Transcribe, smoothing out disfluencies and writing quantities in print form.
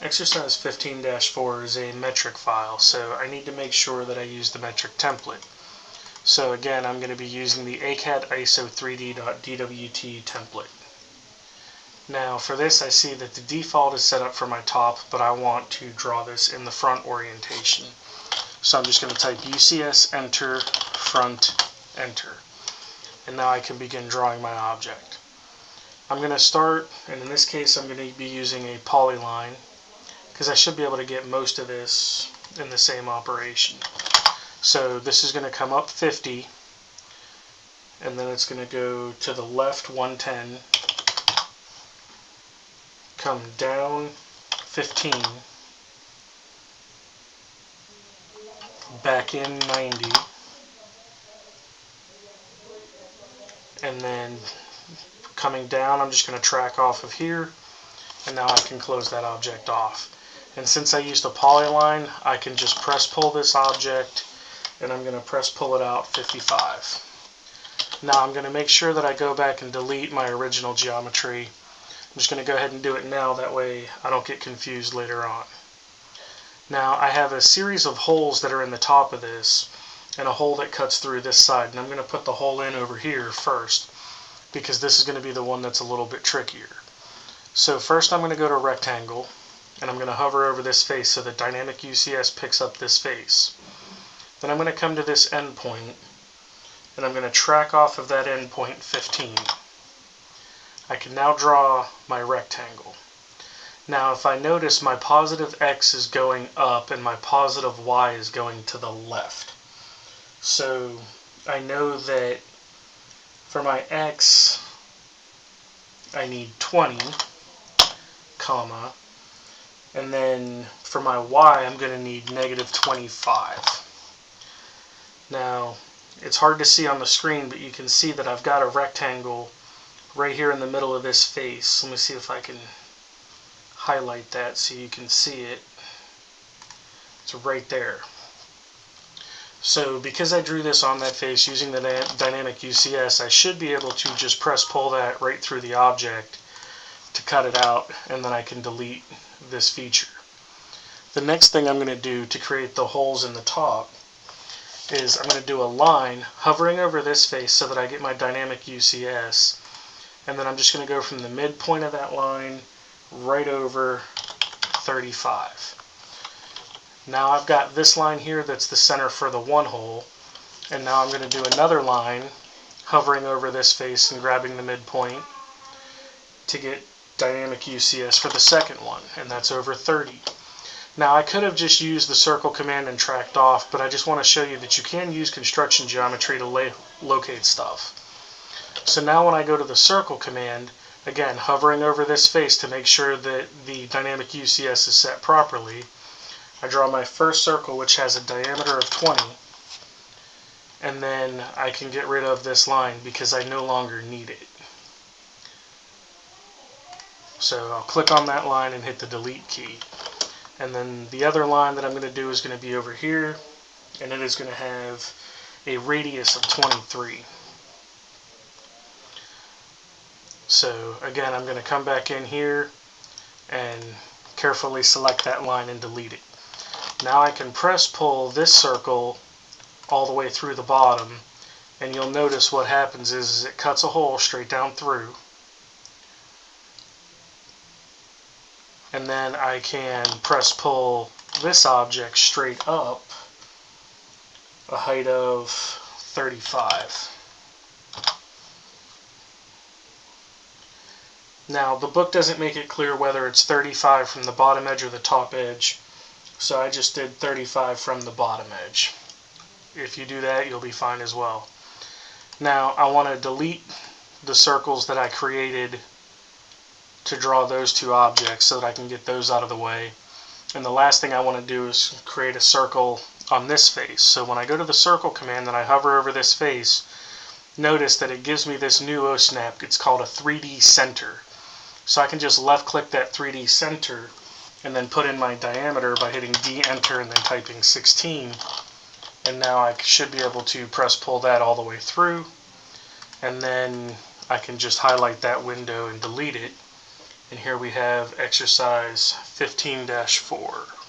Exercise 15-4 is a metric file, so I need to make sure that I use the metric template. So again, I'm going to be using the ACAD ISO 3D.dwt template. Now for this, I see that the default is set up for my top, but I want to draw this in the front orientation. So I'm just going to type UCS enter front enter. And now I can begin drawing my object. I'm going to start, and in this case I'm going to be using a polyline, because I should be able to get most of this in the same operation. So this is going to come up 50, and then it's going to go to the left 110, come down 15, back in 90, and then coming down I'm just going to track off of here, and now I can close that object off. And since I used a polyline, I can just press pull this object, and I'm going to press pull it out 55. Now I'm going to make sure that I go back and delete my original geometry. I'm just going to go ahead and do it now, that way I don't get confused later on. Now I have a series of holes that are in the top of this, and a hole that cuts through this side, and I'm going to put the hole in over here first, because this is going to be the one that's a little bit trickier. So first I'm going to go to rectangle, and I'm going to hover over this face so that dynamic UCS picks up this face. Then I'm going to come to this endpoint, and I'm going to track off of that endpoint 15. I can now draw my rectangle. Now if I notice, my positive X is going up and my positive Y is going to the left. So I know that for my X I need 20, comma, and then for my Y I'm going to need negative 25. Now it's hard to see on the screen, but you can see that I've got a rectangle right here in the middle of this face. Let me see if I can highlight that so you can see it. It's right there. So because I drew this on that face using the dynamic UCS, I should be able to just press pull that right through the object to cut it out, and then I can delete this feature. The next thing I'm going to do to create the holes in the top is I'm going to do a line hovering over this face so that I get my dynamic UCS, and then I'm just going to go from the midpoint of that line right over 35. Now I've got this line here that's the center for the one hole, and now I'm going to do another line hovering over this face and grabbing the midpoint to get dynamic UCS for the second one, and that's over 30. Now I could have just used the circle command and tracked off, but I just want to show you that you can use construction geometry to locate stuff. So now when I go to the circle command, again hovering over this face to make sure that the dynamic UCS is set properly, I draw my first circle, which has a diameter of 20, and then I can get rid of this line because I no longer need it. So I'll click on that line and hit the delete key. And then the other line that I'm going to do is going to be over here, and it is going to have a radius of 23. So again, I'm going to come back in here and carefully select that line and delete it. Now I can press pull this circle all the way through the bottom, and you'll notice what happens is it cuts a hole straight down through. And then I can press pull this object straight up a height of 35. Now the book doesn't make it clear whether it's 35 from the bottom edge or the top edge, so I just did 35 from the bottom edge. If you do that, you'll be fine as well. Now I want to delete the circles that I created to draw those two objects so that I can get those out of the way. And the last thing I want to do is create a circle on this face. So when I go to the circle command and I hover over this face, notice that it gives me this new OSNAP. It's called a 3D center. So I can just left click that 3D center and then put in my diameter by hitting D enter and then typing 16. And now I should be able to press pull that all the way through, and then I can just highlight that window and delete it. And here we have exercise 15-4.